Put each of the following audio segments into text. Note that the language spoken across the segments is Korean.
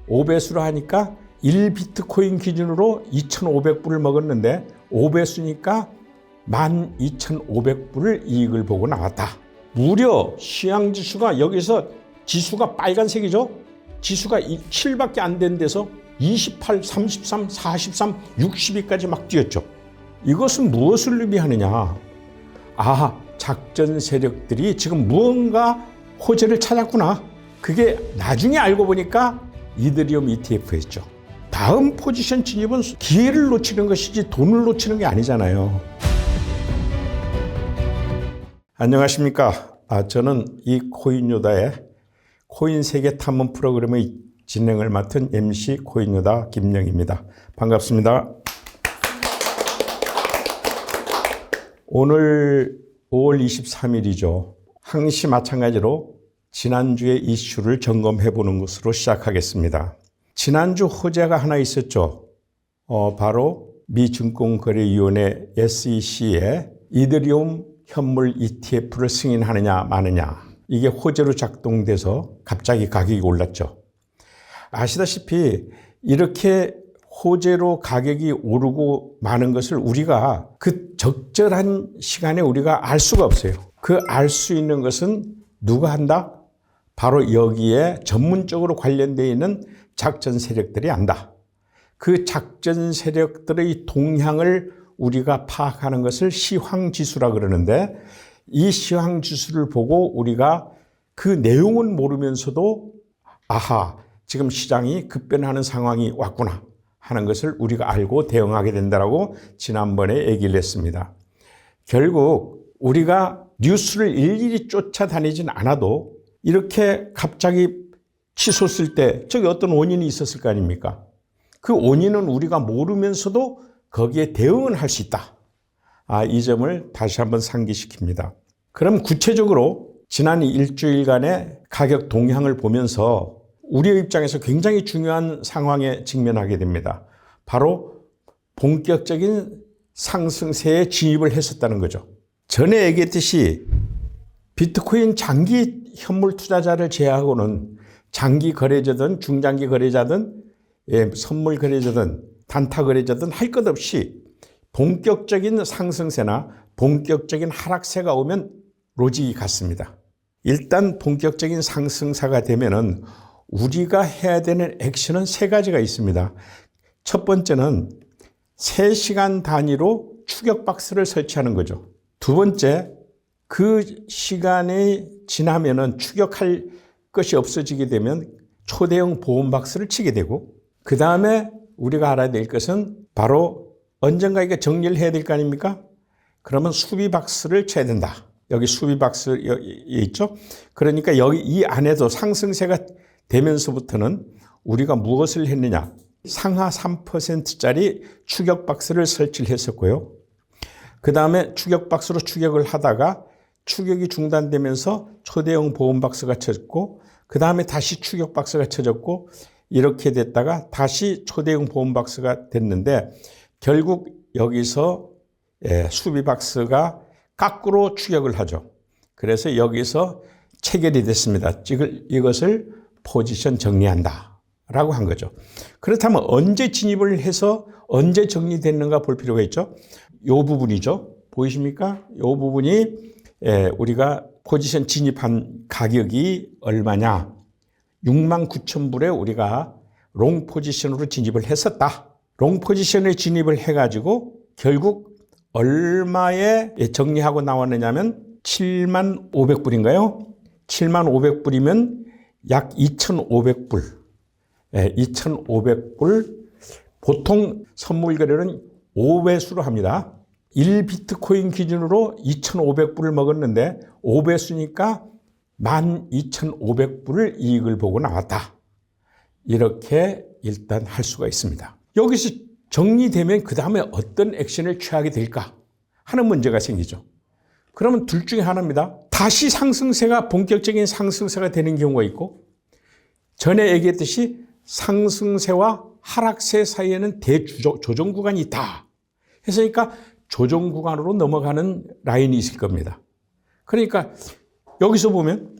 5배수로 하니까 1비트코인 기준으로 2,500불을 먹었는데 5배수니까 12,500불을 이익을 보고 나왔다. 무려 시황지수가 여기서 지수가 빨간색이죠. 지수가 7밖에 안 된 데서 28, 33, 43, 62까지 막 뛰었죠. 이것은 무엇을 의미하느냐. 작전 세력들이 지금 무언가 호재를 찾았구나. 그게 나중에 알고 보니까 이더리움 ETF였죠. 다음 포지션 진입은 기회를 놓치는 것이지 돈을 놓치는 게 아니잖아요. 안녕하십니까. 저는 이 코인요다의 코인세계 탐험 프로그램의 진행을 맡은 MC 코인요다 김영입니다. 반갑습니다. 오늘 5월 23일이죠. 항시 마찬가지로 지난주의 이슈를 점검해 보는 것으로 시작하겠습니다. 지난주 호재가 하나 있었죠. 바로 미 증권거래위원회 SEC에 이더리움 현물 ETF를 승인하느냐 마느냐, 이게 호재로 작동돼서 갑자기 가격이 올랐죠. 아시다시피 이렇게 호재로 가격이 오르고 마는 것을 우리가 그 적절한 시간에 우리가 알 수가 없어요. 그 알 수 있는 것은 누가 한다? 바로 여기에 전문적으로 관련되어 있는 작전 세력들이 안다. 그 작전 세력들의 동향을 우리가 파악하는 것을 시황지수라 그러는데, 이 시황지수를 보고 우리가 그 내용은 모르면서도 지금 시장이 급변하는 상황이 왔구나 하는 것을 우리가 알고 대응하게 된다라고 지난번에 얘기를 했습니다. 결국 우리가 뉴스를 일일이 쫓아다니진 않아도 이렇게 갑자기 치솟을 때 저기 어떤 원인이 있었을 거 아닙니까? 그 원인은 우리가 모르면서도 거기에 대응은 할 수 있다. 이 점을 다시 한번 상기시킵니다. 그럼 구체적으로 지난 일주일간의 가격 동향을 보면서 우리의 입장에서 굉장히 중요한 상황에 직면하게 됩니다. 바로 본격적인 상승세에 진입을 했었다는 거죠. 전에 얘기했듯이 비트코인 장기 현물 투자자를 제외하고는 장기 거래자든 중장기 거래자든 선물 거래자든 단타 거래자든 할 것 없이 본격적인 상승세나 본격적인 하락세가 오면 로직이 같습니다. 일단 본격적인 상승세가 되면은 우리가 해야 되는 액션은 세 가지가 있습니다. 첫 번째는 3시간 단위로 추격 박스를 설치하는 거죠. 두 번째, 그 시간이 지나면은 추격할 것이 없어지게 되면 초대형 보험 박스를 치게 되고, 그 다음에 우리가 알아야 될 것은 바로 언젠가 이게 정리를 해야 될 거 아닙니까? 그러면 수비 박스를 쳐야 된다. 여기 수비 박스 있죠? 그러니까 여기 이 안에도 상승세가 되면서부터는 우리가 무엇을 했느냐? 상하 3%짜리 추격 박스를 설치를 했었고요. 그 다음에 추격 박스로 추격을 하다가 추격이 중단되면서 초대형 보험 박스가 쳐졌고, 그 다음에 다시 추격 박스가 쳐졌고, 이렇게 됐다가 다시 초대형 보험 박스가 됐는데, 결국 여기서 수비 박스가 거꾸로 추격을 하죠. 그래서 여기서 체결이 됐습니다. 이것을 포지션 정리한다 라고 한 거죠. 그렇다면 언제 진입을 해서 언제 정리됐는가 볼 필요가 있죠. 이 부분이죠. 보이십니까? 이 부분이 우리가 포지션 진입한 가격이 얼마냐. 69,000불에 우리가 롱 포지션으로 진입을 했었다. 롱 포지션에 진입을 해가지고 결국 얼마에 정리하고 나왔느냐면 75,000불인가요? 75,000불이면 약 2,500불. 2,500불. 보통 선물 거래는 5배수로 합니다. 1비트코인 기준으로 2,500불을 먹었는데 5배수니까 12,500불을 이익을 보고 나왔다. 이렇게 일단 할 수가 있습니다. 여기서 정리되면 그 다음에 어떤 액션을 취하게 될까 하는 문제가 생기죠. 그러면 둘 중에 하나입니다. 다시 상승세가 본격적인 상승세가 되는 경우가 있고, 전에 얘기했듯이 상승세와 하락세 사이에는 대조정 구간이 있다. 그러니까 조정 구간으로 넘어가는 라인이 있을 겁니다. 그러니까 여기서 보면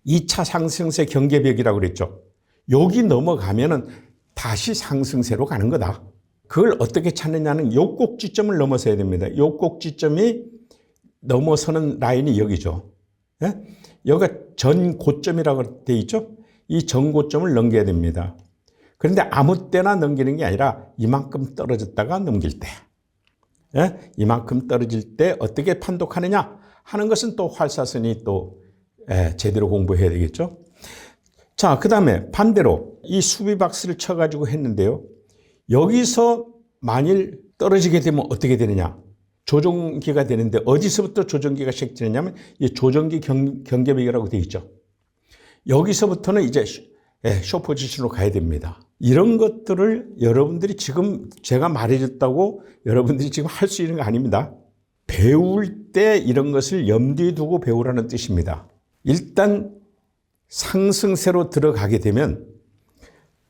2차 상승세 경계벽이라고 그랬죠. 여기 넘어가면은 다시 상승세로 가는 거다. 그걸 어떻게 찾느냐는 요 꼭지점을 넘어서야 됩니다. 요 꼭지점이 넘어서는 라인이 여기죠. 예? 여기가 전 고점이라고 되어 있죠. 이 전 고점을 넘겨야 됩니다. 그런데 아무 때나 넘기는 게 아니라 이만큼 떨어졌다가 넘길 때, 예? 이만큼 떨어질 때 어떻게 판독하느냐 하는 것은 또 활사선이 또 제대로 공부해야 되겠죠. 자, 그 다음에 반대로 이 수비박스를 쳐가지고 했는데요. 여기서 만일 떨어지게 되면 어떻게 되느냐. 조정기가 되는데 어디서부터 조정기가 시작되느냐면 이 조정기 경계벽이라고 되어 있죠. 여기서부터는 이제 숏 포지션으로 가야 됩니다. 이런 것들을 여러분들이 지금 제가 말해줬다고 여러분들이 지금 할 수 있는 거 아닙니다. 배울 때 이런 것을 염두에 두고 배우라는 뜻입니다. 일단 상승세로 들어가게 되면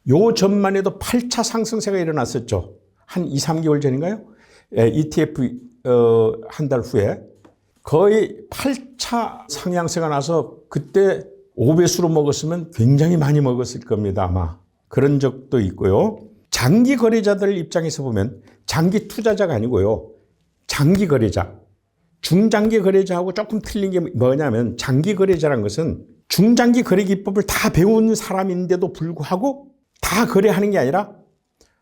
요 전만 해도 8차 상승세가 일어났었죠. 한 2, 3개월 전인가요? ETF 한 달 후에 거의 8차 상향세가 나서 그때 5배수로 먹었으면 굉장히 많이 먹었을 겁니다. 아마 그런 적도 있고요. 장기 거래자들 입장에서 보면 장기 투자자가 아니고요. 장기 거래자, 중장기 거래자하고 조금 틀린 게 뭐냐면 장기 거래자란 것은 중장기 거래 기법을 다 배운 사람인데도 불구하고 다 거래하는 게 아니라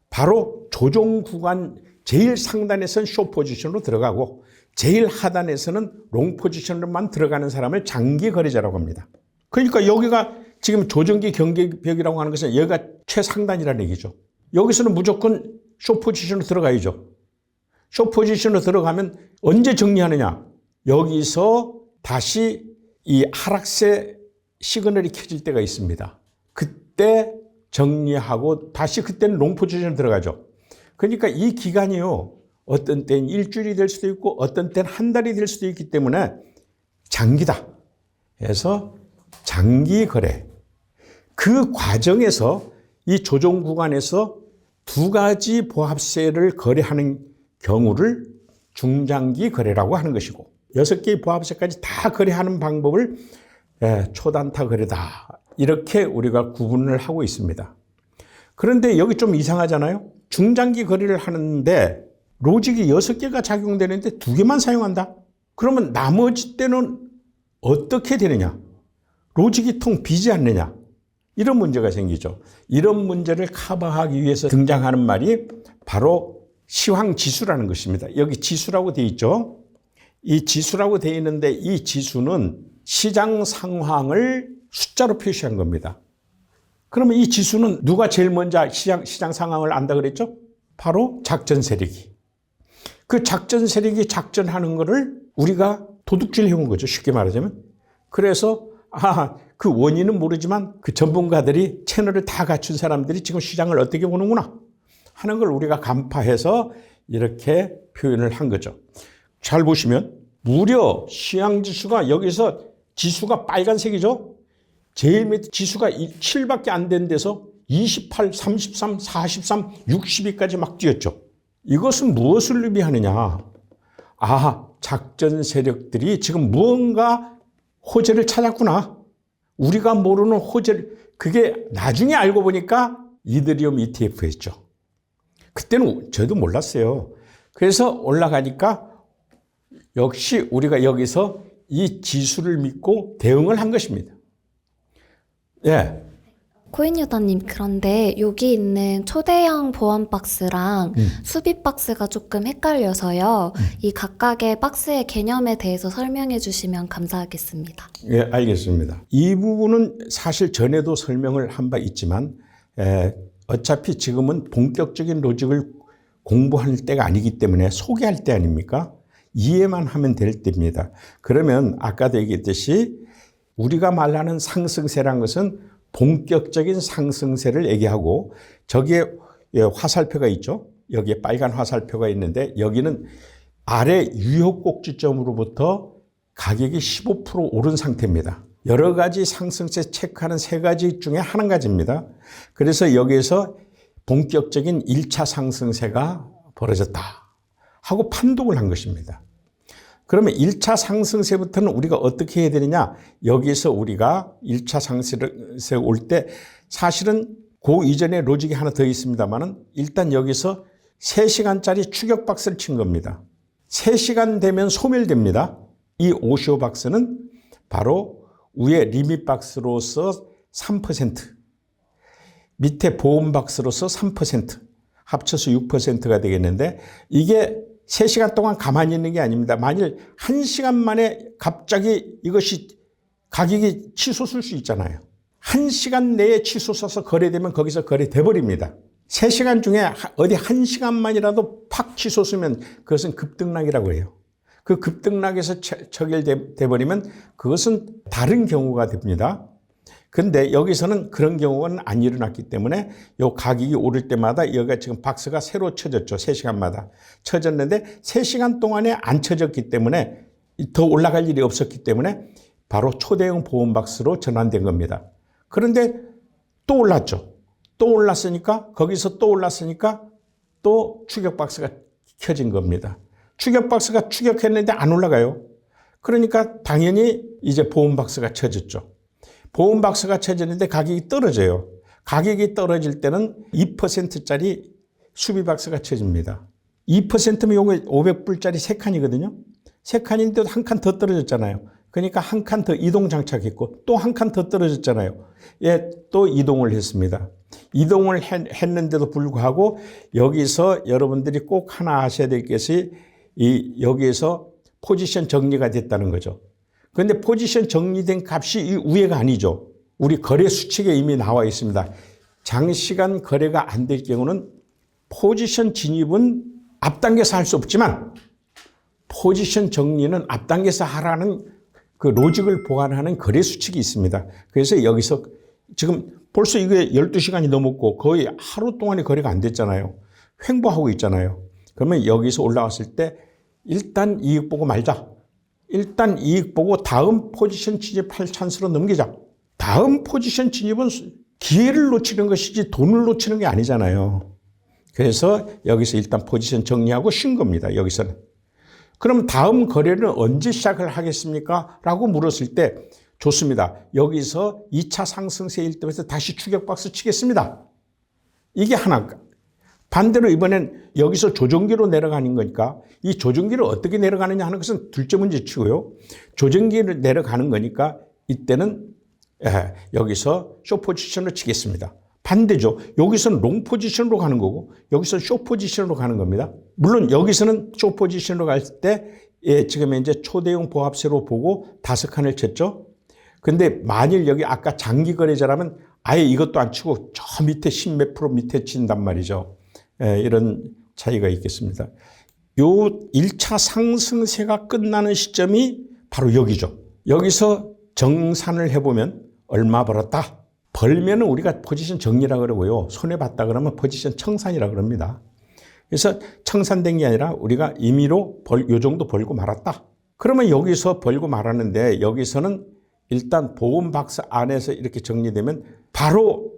바로 조정 구간 제일 상단에서는 숏 포지션으로 들어가고 제일 하단에서는 롱 포지션으로만 들어가는 사람을 장기 거래자라고 합니다. 그러니까 여기가 지금 조정기 경계벽이라고 하는 것은 여기가 최상단이라는 얘기죠. 여기서는 무조건 숏 포지션으로 들어가야죠. 숏 포지션으로 들어가면 언제 정리하느냐. 여기서 다시 이 하락세 시그널이 켜질 때가 있습니다. 그때 정리하고 다시 그때는 롱 포지션으로 들어가죠. 그러니까 이 기간이요. 어떤 때는 일주일이 될 수도 있고 어떤 때는 한 달이 될 수도 있기 때문에 장기다. 그래서 장기 거래. 그 과정에서 이 조정 구간에서 두 가지 보합세를 거래하는 경우를 중장기 거래라고 하는 것이고 6개의 보합세까지 다 거래하는 방법을 초단타 거래다. 이렇게 우리가 구분을 하고 있습니다. 그런데 여기 좀 이상하잖아요. 중장기 거래를 하는데 로직이 6개가 작용되는데 2개만 사용한다? 그러면 나머지 때는 어떻게 되느냐? 로직이 통 비지 않느냐? 이런 문제가 생기죠. 이런 문제를 커버하기 위해서 등장하는 말이 바로 시황지수라는 것입니다. 여기 지수라고 되어 있죠. 이 지수라고 되어 있는데 이 지수는 시장 상황을 숫자로 표시한 겁니다. 그러면 이 지수는 누가 제일 먼저 시장 상황을 안다 그랬죠? 바로 작전 세력이. 그 작전 세력이 작전하는 거를 우리가 도둑질 해온 거죠. 쉽게 말하자면. 그래서 그 원인은 모르지만 그 전문가들이 채널을 다 갖춘 사람들이 지금 시장을 어떻게 보는구나 하는 걸 우리가 간파해서 이렇게 표현을 한 거죠. 잘 보시면 무려 시황지수가 여기서 지수가 빨간색이죠. 제일 밑에 지수가 7밖에 안 된 데서 28, 33, 43, 62까지 막 뛰었죠. 이것은 무엇을 의미하느냐. 작전 세력들이 지금 무언가 호재를 찾았구나. 우리가 모르는 호재를, 그게 나중에 알고 보니까 이더리움 ETF였죠. 그때는 저도 몰랐어요. 그래서 올라가니까 역시 우리가 여기서 이 지수를 믿고 대응을 한 것입니다. 예. 코인유다님, 그런데 여기 있는 초대형 보안 박스랑 수비 박스가 조금 헷갈려서요. 이 각각의 박스의 개념에 대해서 설명해 주시면 감사하겠습니다. 예, 알겠습니다. 이 부분은 사실 전에도 설명을 한 바 있지만 어차피 지금은 본격적인 로직을 공부할 때가 아니기 때문에 소개할 때 아닙니까? 이해만 하면 될 때입니다. 그러면 아까도 얘기했듯이 우리가 말하는 상승세란 것은 본격적인 상승세를 얘기하고 저기에 화살표가 있죠. 여기에 빨간 화살표가 있는데 여기는 아래 유효 꼭지점으로부터 가격이 15% 오른 상태입니다. 여러 가지 상승세 체크하는 3가지 중에 한 가지입니다. 그래서 여기에서 본격적인 1차 상승세가 벌어졌다 하고 판독을 한 것입니다. 그러면 1차 상승세부터는 우리가 어떻게 해야 되느냐? 여기서 우리가 1차 상승세 올 때 사실은 그 이전에 로직이 하나 더 있습니다만은 일단 여기서 3시간짜리 추격 박스를 친 겁니다. 3시간 되면 소멸됩니다. 이 오쇼 박스는 바로 위에 리밋 박스로서 3%, 밑에 보험 박스로서 3%, 합쳐서 6%가 되겠는데 이게 3시간 동안 가만히 있는 게 아닙니다. 만일 1시간 만에 갑자기 이것이 가격이 치솟을 수 있잖아요. 1시간 내에 치솟아서 거래되면 거기서 거래돼 버립니다. 3시간 중에 어디 1시간만이라도 팍 치솟으면 그것은 급등락이라고 해요. 그 급등락에서 처결돼 버리면 그것은 다른 경우가 됩니다. 근데 여기서는 그런 경우는 안 일어났기 때문에 요 가격이 오를 때마다 여기가 지금 박스가 새로 쳐졌죠. 3시간마다 쳐졌는데 3시간 동안에 안 쳐졌기 때문에 더 올라갈 일이 없었기 때문에 바로 초대형 보험 박스로 전환된 겁니다. 그런데 또 올랐죠. 또 올랐으니까 거기서 또 올랐으니까 또 추격 박스가 켜진 겁니다. 추격 박스가 추격했는데 안 올라가요. 그러니까 당연히 이제 보험 박스가 쳐졌죠. 보험 박스가 쳐졌는데 가격이 떨어져요. 가격이 떨어질 때는 2%짜리 수비 박스가 쳐집니다. 2%면 요거 500불짜리 3칸이거든요. 3칸인데도 한 칸 더 떨어졌잖아요. 그러니까 한 칸 더 이동 장착했고 또 한 칸 더 떨어졌잖아요. 예, 또 이동을 했습니다. 이동을 했는데도 불구하고 여기서 여러분들이 꼭 하나 아셔야 될 것이 여기에서 포지션 정리가 됐다는 거죠. 그런데 포지션 정리된 값이 이 위에가 아니죠. 우리 거래 수칙에 이미 나와 있습니다. 장시간 거래가 안 될 경우는 포지션 진입은 앞당겨서 할 수 없지만 포지션 정리는 앞당겨서 하라는 그 로직을 보완하는 거래 수칙이 있습니다. 그래서 여기서 지금 벌써 이게 12시간이 넘었고 거의 하루 동안의 거래가 안 됐잖아요. 횡보하고 있잖아요. 그러면 여기서 올라왔을 때 일단 이익 보고 말자. 일단 이익 보고 다음 포지션 진입할 찬스로 넘기자. 다음 포지션 진입은 기회를 놓치는 것이지 돈을 놓치는 게 아니잖아요. 그래서 여기서 일단 포지션 정리하고 쉰 겁니다. 여기서는. 그럼 다음 거래는 언제 시작을 하겠습니까? 라고 물었을 때 좋습니다. 여기서 2차 상승세일 때부터 다시 추격 박스 치겠습니다. 이게 하나. 반대로 이번엔 여기서 조정기로 내려가는 거니까 이 조정기를 어떻게 내려가느냐 하는 것은 둘째 문제 치고요. 조정기를 내려가는 거니까 이때는 여기서 숏 포지션으로 치겠습니다. 반대죠. 여기서는 롱 포지션으로 가는 거고 여기서는 숏 포지션으로 가는 겁니다. 물론 여기서는 숏 포지션으로 갈 때 지금 이제 초대형 보합세로 보고 5칸을 쳤죠. 근데 만일 여기 아까 장기 거래자라면 아예 이것도 안 치고 저 밑에 10몇 프로 밑에 친단 말이죠. 이런 차이가 있겠습니다. 요 1차 상승세가 끝나는 시점이 바로 여기죠. 여기서 정산을 해보면 얼마 벌었다? 벌면 우리가 포지션 정리라 그러고요. 손해봤다 그러면 포지션 청산이라 그럽니다. 그래서 청산된 게 아니라 우리가 임의로 요 정도 벌고 말았다. 그러면 여기서 벌고 말았는데 여기서는 일단 보험 박스 안에서 이렇게 정리되면 바로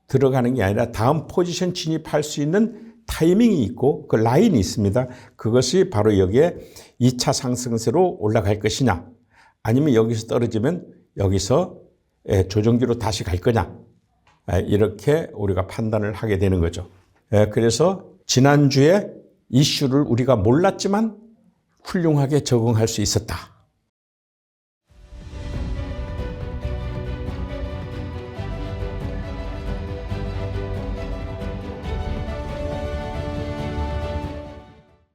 들어가는 게 아니라 다음 포지션 진입할 수 있는 타이밍이 있고 그 라인이 있습니다. 그것이 바로 여기에 2차 상승세로 올라갈 것이냐 아니면 여기서 떨어지면 여기서 조정기로 다시 갈 거냐 이렇게 우리가 판단을 하게 되는 거죠. 그래서 지난주에 이슈를 우리가 몰랐지만 훌륭하게 적응할 수 있었다.